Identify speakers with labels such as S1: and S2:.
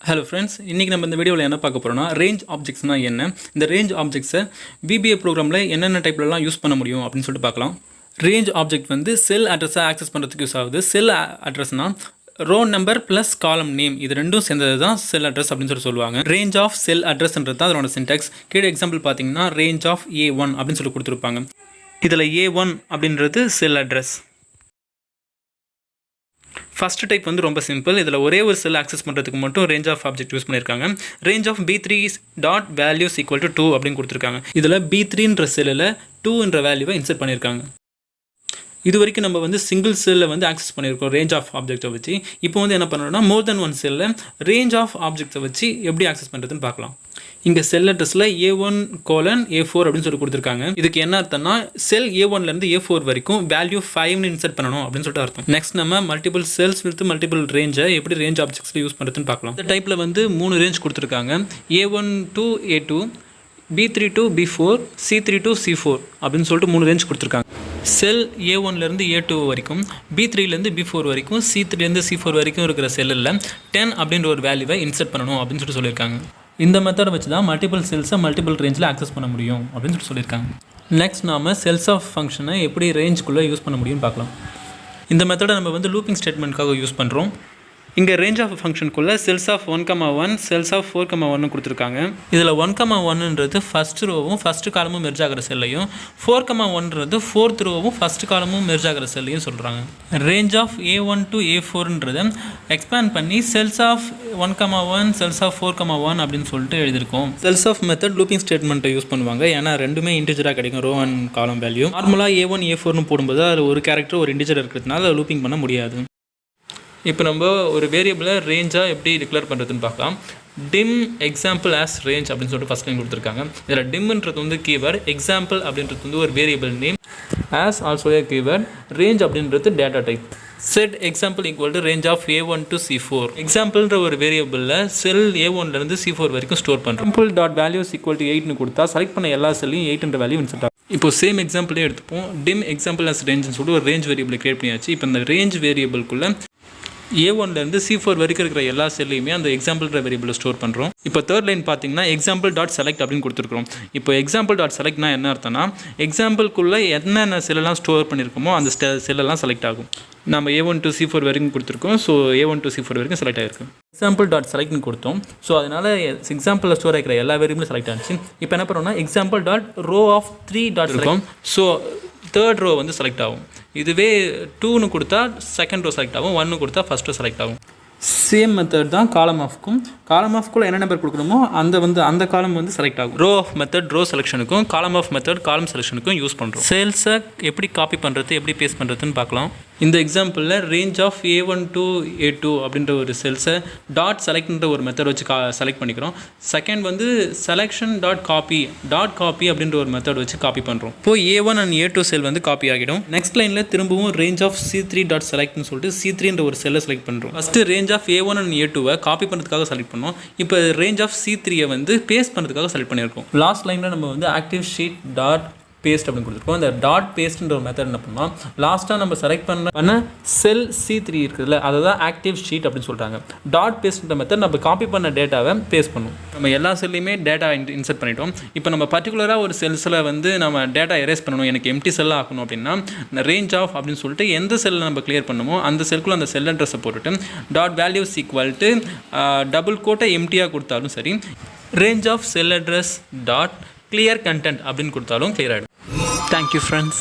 S1: Hello friends, இன்னைக்கு நம்ம இந்த வீடியோவில் என்ன பார்க்க போறோம்னா ரேஞ்ச் ஆப்ஜெக்ட்ஸ்னா என்ன, இந்த ரேஞ்ச் ஆப்ஜெக்ட்ஸை VBA ப்ரோக்ராமில் என்னென்ன டைப்லலாம் யூஸ் பண்ண முடியும் அப்படின்னு சொல்லிட்டு பார்க்கலாம். ரேஞ்ச் ஆப்ஜெக்ட் வந்து செல் அட்ரஸை ஆக்சஸ் பண்ணுறதுக்கு யூஸ் ஆகுது. செல் அட்ரஸ்னால் row number plus column name இது ரெண்டும் சேர்ந்தது தான் செல் அட்ரஸ் அப்படின்னு சொல்லுவாங்க. ரேஞ்ச் ஆஃப் செல் அட்ரஸ்ன்றது தான் அதோட சின்டாக்ஸ். கீழே எக்ஸாம்பிள் பார்த்தீங்கன்னா ரேஞ்ச் ஆஃப் A1 அப்படின்னு சொல்லி கொடுத்துருப்பாங்க. இதில் A1 அப்படின்றது செல் அட்ரஸ். ஃபஸ்ட் டைப் வந்து ரொம்ப சிம்பிள். இதில் ஒரே ஒரு செல் ஆக்சஸ் பண்ணுறதுக்கு மட்டும் ரேஞ்ச் ஆஃப் ஆப்ஜெக்ட் யூஸ் பண்ணியிருக்காங்க. Range of B3 dot values equal to 2 அப்படின்னு கொடுத்துருக்காங்க. இதில் B3ன்ற செல்லில் 2ன்ற வேல்யூவை இன்சர்ட் பண்ணியிருக்காங்க. இது வரைக்கும் நம்ம வந்து சிங்கிள் செல்லில் வந்து ஆக்சஸ் பண்ணியிருக்கோம் ரேஞ்ச் ஆஃப் ஆப்ஜெக்டை வச்சு. இப்போ வந்து என்ன பண்ணணும்னா மோர் தென் ஒன் செல்லில் ரேஞ்ச் ஆஃப் ஆப்ஜெக்டை வச்சு எப்படி ஆக்சஸ் பண்ணுறதுன்னு பார்க்கலாம். இங்கே செல் அட்ரஸில் A1:A4 அப்படின்னு சொல்லி கொடுத்துருக்காங்க. இதுக்கு என்ன அர்த்தம்னா செல் A1லேருந்து A4 வரைக்கும் வேல்யூ 5ன்னு இன்சர்ட் பண்ணணும் அப்படின்னு சொல்லிட்டு அர்த்தம். நெக்ஸ்ட் நம்ம மல்டிபிள் செல்ஸ் வித் மல்டிபிள் ரேஞ்சை எப்படி ரேஞ்ச் ஆப்ஜெக்ட்ஸில் யூஸ் பண்ணுறதுன்னு பார்க்கலாம். இந்த டைப்பில் வந்து 3 ரேஞ்ச் கொடுத்துருக்காங்க. A1 to A2, B3 to B4, C3 to C4 அப்படின்னு சொல்லிட்டு 3 ரேஞ்ச் கொடுத்துருக்காங்க. செல் A1லேருந்து A2 வரைக்கும், B3லேருந்து B4 வரைக்கும், C3லேருந்து C4 வரைக்கும் இருக்கிற செல்லில் 10 அப்படின்ற ஒரு வேல்யூவை இன்சர்ட் பண்ணணும் அப்படின்னு சொல்லியிருக்காங்க. இந்த மெத்தடை வச்சு தான் மல்டிபிள் செல்ஸை மல்டிபிள் ரேஞ்சில் ஆக்சஸ் பண்ண முடியும் அப்படின்னு சொல்லியிருக்காங்க. நெக்ஸ்ட் நாம் செல்ஸ் ஆஃப் ஃபங்க்ஷனை எப்படி ரேஞ்சுக்குள்ளே யூஸ் பண்ண முடியும்னு பார்க்கலாம். இந்த மெத்தடை நம்ம வந்து லூப்பிங் ஸ்டேட்மெண்ட்காக யூஸ் பண்ணுறோம். இங்கே ரேஞ்ச் ஆஃப் ஃபங்க்ஷனுக்குள்ளே செல்ஸ் ஆஃப் 1,1 செல்ஸ் ஆஃப் 4,1 கொடுத்துருக்காங்க. இதில் 1,1ன்றது ஃபஸ்ட் ரோவும் ஃபஸ்ட்டு காலமும் மெர்ஜ் ஆகிற செல்லையும், 4,1ன்றது ஃபோர்த் ரோவும் ஃபஸ்ட்டு காலமும் மெர்ஜ் ஆகிற செல்லையும் சொல்கிறாங்க. ரேஞ்ச் ஆஃப் A1 to A4ன்றதை எக்ஸ்பேண்ட் பண்ணி செல்ஸ் ஆஃப் 1,1 செல்ஸ் ஆஃப் 4,1 அப்படின்னு சொல்லிட்டு எழுதியிருக்கோம். செல்ஸ் ஆஃப் மெத்தட் லூப்பிங் ஸ்டேட்மெண்ட்டை யூஸ் பண்ணுவாங்க. ஏன்னா ரெண்டுமே இன்டிஜராக கிடைக்கும், ரோ அண்ட் காலம் வேல்யூ. நார்மலாக A1 A4னு போடும்போது அதில் ஒரு கேரக்டர் ஒரு இன்டிஜர் இருக்கிறதுனால அதை லூப்பிங் பண்ண முடியாது. இப்போ நம்ம ஒரு வேரியபிளை ரேஞ்சாக எப்படி டிக்ளேர் பண்ணுறதுன்னு பார்க்கலாம். டிம் எக்ஸாம்பிள் ஆஸ் ரேஞ்ச் அப்படின்னு சொல்லிட்டு ஃபஸ்ட் லைன் கொடுத்துருக்காங்க. இதில் டிம்ன்றது வந்து கீவேர்ட், எக்ஸாம்பிள் அப்படின்றது வந்து ஒரு variable name, as also a keyword, range அப்படின்றது data type. Set example equal to range of A1 to C4. எக்ஸாம்பிள்ன்ற ஒரு வேரியபிளில் செல் A1லேருந்து C4 வரைக்கும் ஸ்டோர் பண்ணுறோம். Example dot values equal to 8னு கொடுத்தா செலக்ட் பண்ண எல்லா செல்லையும் 8ன்ற வேல்யூ இன்சர்ட் ஆகும். இப்போ சேம் எக்ஸாம்பிளே எடுத்துப்போம். டிம் எக்ஸாம்பிள் ஆஸ் ரேஞ்சுன்னு சொல்லிட்டு ஒரு ரேஞ்ச் வேரியபிள் கிரியேட் பண்ணியாச்சு. இப்போ இந்த ரேஞ்ச் வேரியபிள்குள்ளே A1லேருந்து C4 வரைக்கும் இருக்கிற எல்லா செல்லையுமே அந்த எக்ஸாம்பிள்ன்ற வேரியபிளில் ஸ்டோர் பண்ணுறோம். இப்போ தேர்ட் லைன் பார்த்தீங்கன்னா எக்ஸாம்பிள் டாட் செலக்ட் அப்படின்னு கொடுத்துருக்கோம். இப்போ எக்ஸாம்பிள் டாட் செலக்ட்னா என்ன அர்த்தம்னா எக்ஸாம்பிள்குள்ளே என்னென்ன செல்லெல்லாம் ஸ்டோர் பண்ணியிருக்கோமோ அந்த செல்லெல்லாம் செலக்ட் ஆகும். நம்ம A1 to C4 வரைக்கும் கொடுத்துருக்கோம். ஸோ A1 to C4 வரைக்கும் செலக்ட் ஆகிருக்கு. எக்ஸாம்பிள் டாட் செலக்ட்னு கொடுத்தோம். ஸோ அதனால் எக்ஸாம்பிளில் ஸ்டோர் ஆகிக்கிற எல்லா வேரியபிளும் செலக்ட் ஆச்சு. இப்போ என்ன பண்ணுறோம்னா example dot row of 3 dot இருக்கும். ஸோ தேர்ட் ரோ வந்து செலக்ட் ஆகும். இதுவே 2னு கொடுத்தா செகண்ட் ரோ செலக்ட் ஆகும், 1னு கொடுத்தா ஃபஸ்ட் ரோ செலக்ட் ஆகும். சேம் மெத்தட் தான் காலம் ஆஃப்க்கும். காலம் ஆஃப்குள்ளே என்ன நம்பர் கொடுக்கணுமோ அந்த காலம் வந்து செலக்ட் ஆகும். ரோ ஆஃப் மெத்தட் ரோ செலெக்ஷனுக்கும், காலம் ஆஃப் மெத்தட் காலம் செலெக்ஷனுக்கும் யூஸ் பண்ணுறோம். செல்ஸை எப்படி காப்பி பண்ணுறது, எப்படி பேஸ்ட் பண்ணுறதுன்னு பார்க்கலாம். இந்த எக்ஸாம்பிளில் range of A1 to A2 அப்படின்ற ஒரு செல்ஸை டாட் செலக்ட்ன்ற ஒரு மெத்தட் வச்சு செலக்ட் பண்ணிக்கிறோம். செகண்ட் வந்து செலெக்ஷன் டாட் காப்பி அப்படின்ற ஒரு மெத்தட் வச்சு காப்பி பண்ணுறோம். இப்போ A1 and A2 செல் வந்து காப்பி ஆகிடும். நெக்ஸ்ட் லைனில் திரும்பவும் ரேஞ்ச் ஆஃப் C3 டாட் செலக்ட்னு சொல்லிட்டு C3ன்ற ஒரு செல்லை செலக்ட் பண்ணுறோம். First range of A1 and A2வை காப்பி பண்ணுறதுக்காக செலக்ட் பண்ணோம். இப்போ ரேஞ்ச் ஆஃப் C3யை வந்து பேஸ்ட் பண்ணுறதுக்காக செலக்ட் பண்ணியிருக்கோம். லாஸ்ட் லைனில் நம்ம வந்து ஆக்டிவ் ஷீட் டாட் பேஸ்ட் அப்படின்னு கொடுத்துருக்கோம். இந்த டாட் பேஸ்ட்ன்ற ஒரு மெத்தட் என்ன பண்ணோம், லாஸ்ட்டாக நம்ம செலக்ட் பண்ண செல் C3 இருக்குதுல்ல அதை தான் ஆக்டிவ் ஷீட் அப்படின்னு சொல்கிறாங்க. டாட் பேஸ்ட்ன்ற மெத்தட் நம்ம காப்பி பண்ண டேட்டாவை பேஸ்ட் பண்ணுவோம். நம்ம எல்லா செல்லையுமே டேட்டா இன்சர்ட் பண்ணிட்டோம். இப்போ நம்ம பர்டிகுலராக ஒரு செல்ஸில் வந்து நம்ம டேட்டா எரேஸ் பண்ணணும், எனக்கு எம்டி செல்லாக ஆகணும் அப்படின்னா ரேஞ்ச் ஆஃப் அப்படின்னு சொல்லிட்டு எந்த செல்லில் நம்ம கிளியர் பண்ணுமோ அந்த செல்குள்ளே அந்த செல் அட்ரஸை போட்டுட்டு dot values equal to double கோட்டை எம்டியாக கொடுத்தாலும் சரி, range of cell address dot clear content அப்படின்னு கொடுத்தாலும் கிளியர் ஆகிடும். Thank you friends.